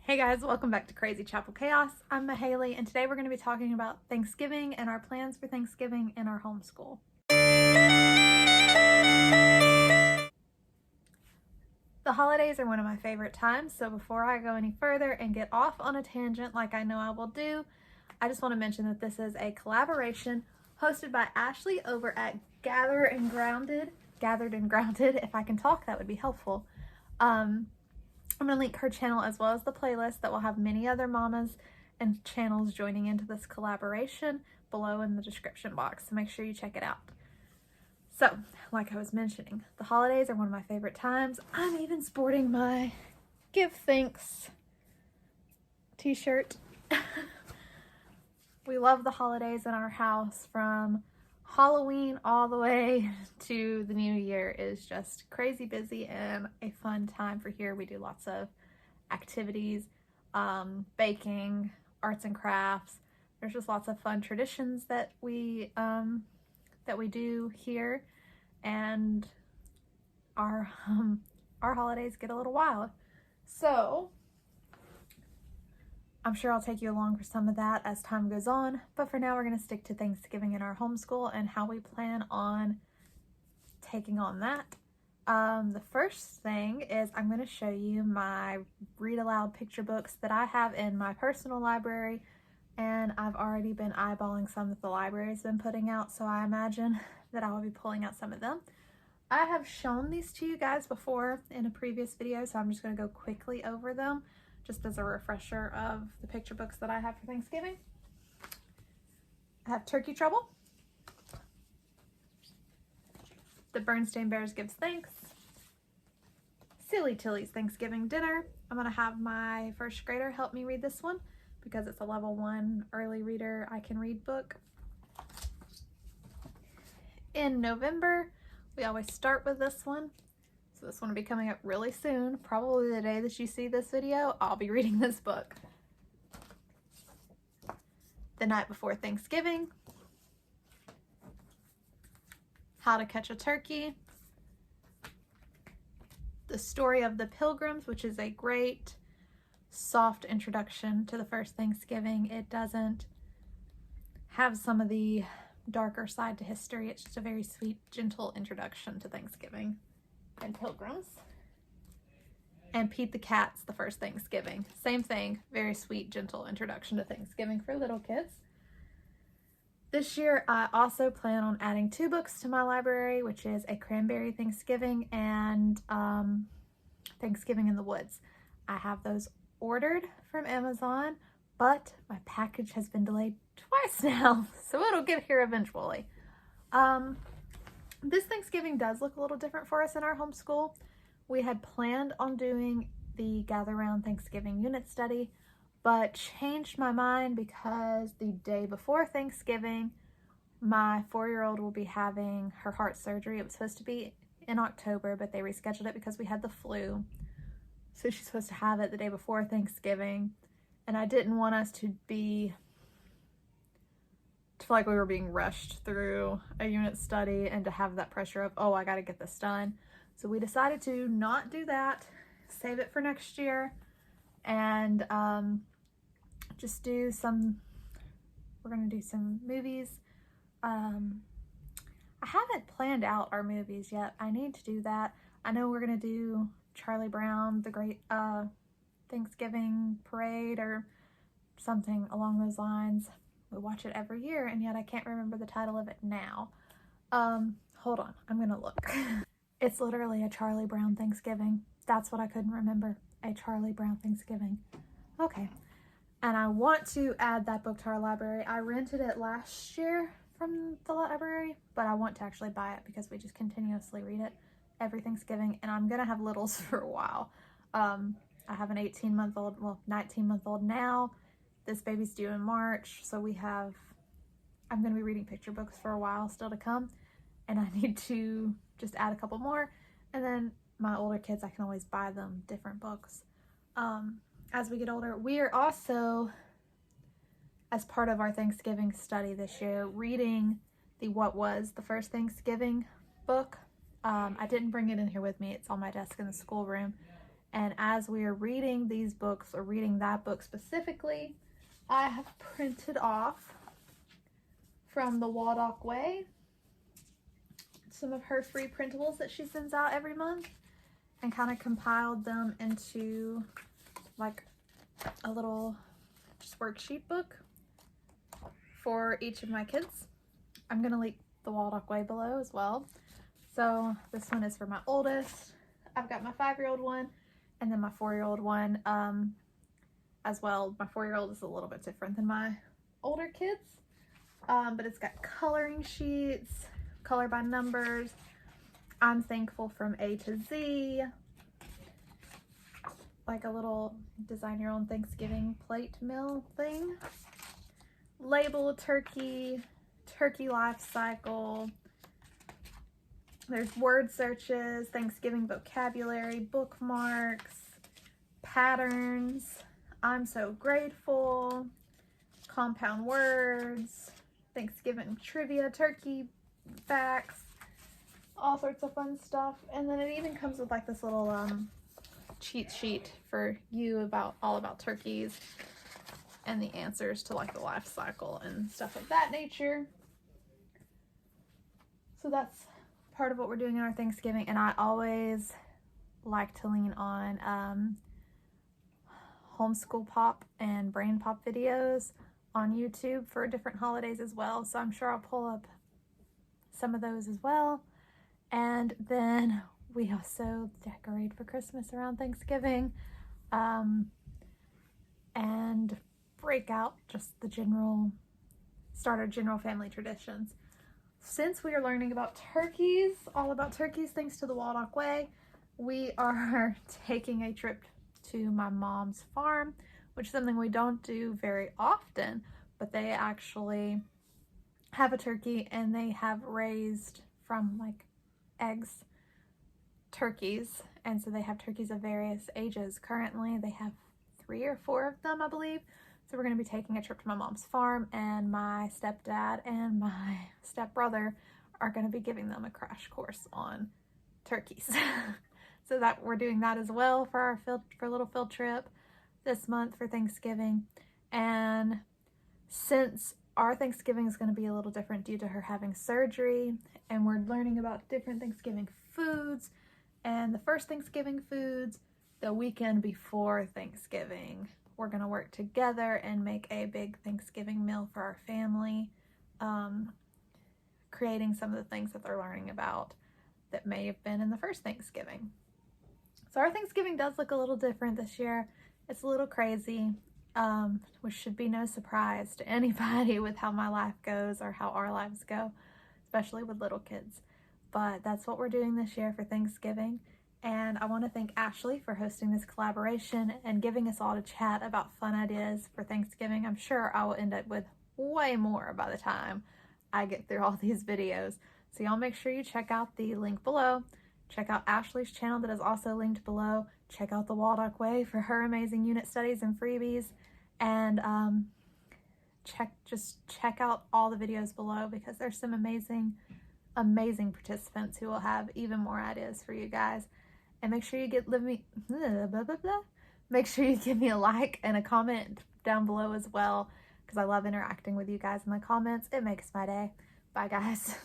Hey guys, welcome back to Crazy Chapel Chaos. I'm Mahaley, and today we're going to be talking about Thanksgiving and our plans for Thanksgiving in our homeschool. The holidays are one of my favorite times, so before I go any further and get off on a tangent like I know I will do, I just want to mention that this is a collaboration hosted by Ashlee over at Gathered and Grounded. If I can talk, that would be helpful. I'm going to link her channel as well as the playlist that will have many other mamas and channels joining into this collaboration below in the description box, so make sure you check it out. So, like I was mentioning, the holidays are one of my favorite times. I'm even sporting my Give Thanks t-shirt. We love the holidays in our house. From Halloween all the way to the new year is just crazy busy and a fun time for here. We do lots of activities, baking, arts and crafts. There's just lots of fun traditions that we do here, and our holidays get a little wild. So I'm sure I'll take you along for some of that as time goes on, but for now we're going to stick to Thanksgiving in our homeschool and how we plan on taking on that. The first thing is I'm going to show you my read aloud picture books that I have in my personal library, and I've already been eyeballing some that the library's been putting out, so I imagine that I will be pulling out some of them. I have shown these to you guys before in a previous video, so I'm just going to go quickly over them just as a refresher of the picture books that I have for Thanksgiving. I have Turkey Trouble, The Bernstein Bears Gives Thanks, Silly Tilly's Thanksgiving Dinner. I'm going to have my first grader help me read this one because it's a level 1 early reader I can read book. In November, we always start with this one. So this one will be coming up really soon. Probably the day that you see this video, I'll be reading this book. The Night Before Thanksgiving, How to Catch a Turkey, The Story of the Pilgrims, which is a great soft introduction to the first Thanksgiving. It doesn't have some of the darker side to history. It's just a very sweet, gentle introduction to Thanksgiving and pilgrims. And Pete the Cat's The First Thanksgiving. Same thing, very sweet, gentle introduction to Thanksgiving for little kids. This year, I also plan on adding 2 books to my library, which is A Cranberry Thanksgiving and Thanksgiving in the Woods. I have those ordered from Amazon, but my package has been delayed twice now, so it'll get here eventually. This Thanksgiving does look a little different for us in our homeschool. We had planned on doing the Gather Round Thanksgiving unit study, but changed my mind because the day before Thanksgiving, my 4-year-old will be having her heart surgery. It was supposed to be in October, but they rescheduled it because we had the flu. So she's supposed to have it the day before Thanksgiving, and I didn't want us to feel like we were being rushed through a unit study and to have that pressure of, oh, I got to get this done. So we decided to not do that, save it for next year, and just do we're going to do some movies. I haven't planned out our movies yet. I need to do that. I know we're going to do Charlie Brown, the Great Thanksgiving Parade, or something along those lines. We watch it every year, and yet I can't remember the title of it now. Hold on, I'm gonna look. It's literally A Charlie Brown Thanksgiving. That's what I couldn't remember. A Charlie Brown Thanksgiving. Okay. And I want to add that book to our library. I rented it last year from the library, but I want to actually buy it because we just continuously read it every Thanksgiving, and I'm gonna have littles for a while. I have an 18-month-old, well, 19-month-old now. This baby's due in March, so I'm going to be reading picture books for a while still to come, and I need to just add a couple more, and then my older kids, I can always buy them different books. As we get older, we are also, as part of our Thanksgiving study this year, reading the What Was the First Thanksgiving book. I didn't bring it in here with me. It's on my desk in the schoolroom, And as we are reading these books, or reading that book specifically, I have printed off from the Waldock Way some of her free printables that she sends out every month, and kind of compiled them into like a little just worksheet book for each of my kids. I'm gonna link the Waldock Way below as well. So this one is for my oldest. I've got my 5-year-old one, and then my 4-year-old one as well. My 4-year-old is a little bit different than my older kids, but it's got coloring sheets, color by numbers, I'm thankful from A to Z, like a little design your own Thanksgiving plate meal thing, label a turkey, turkey life cycle. There's word searches, Thanksgiving vocabulary, bookmarks, patterns, I'm so grateful, compound words, Thanksgiving trivia, turkey facts, all sorts of fun stuff. And then it even comes with like this little cheat sheet for you about all about turkeys and the answers to like the life cycle and stuff of that nature. So that's part of what we're doing in our Thanksgiving. And I always like to lean on Homeschool Pop and Brain Pop videos on YouTube for different holidays as well. So I'm sure I'll pull up some of those as well. And then we also decorate for Christmas around Thanksgiving, and break out just the start our general family traditions. Since we are learning about turkeys, all about turkeys, thanks to the Waldock Way, we are taking a trip to my mom's farm, which is something we don't do very often, but they actually have a turkey, and they have raised from like eggs turkeys, and so they have turkeys of various ages. Currently they have 3 or 4 of them, I believe. So we're going to be taking a trip to my mom's farm, and my stepdad and my stepbrother are going to be giving them a crash course on turkeys. So that we're doing that as well for our a little field trip this month for Thanksgiving. And since our Thanksgiving is going to be a little different due to her having surgery, and we're learning about different Thanksgiving foods, and the first Thanksgiving foods, the weekend before Thanksgiving, we're going to work together and make a big Thanksgiving meal for our family, creating some of the things that they're learning about that may have been in the first Thanksgiving. So our Thanksgiving does look a little different this year. It's a little crazy, which should be no surprise to anybody with how my life goes or how our lives go, especially with little kids. But that's what we're doing this year for Thanksgiving. And I want to thank Ashlee for hosting this collaboration and giving us all to chat about fun ideas for Thanksgiving. I'm sure I will end up with way more by the time I get through all these videos. So y'all make sure you check out the link below. Check out Ashlee's channel that is also linked below. Check out the Waldock Way for her amazing unit studies and freebies. And check out all the videos below, because there's some amazing participants who will have even more ideas for you guys. And make sure you make sure you give me a like and a comment down below as well, because I love interacting with you guys in the comments. It makes my day. Bye guys.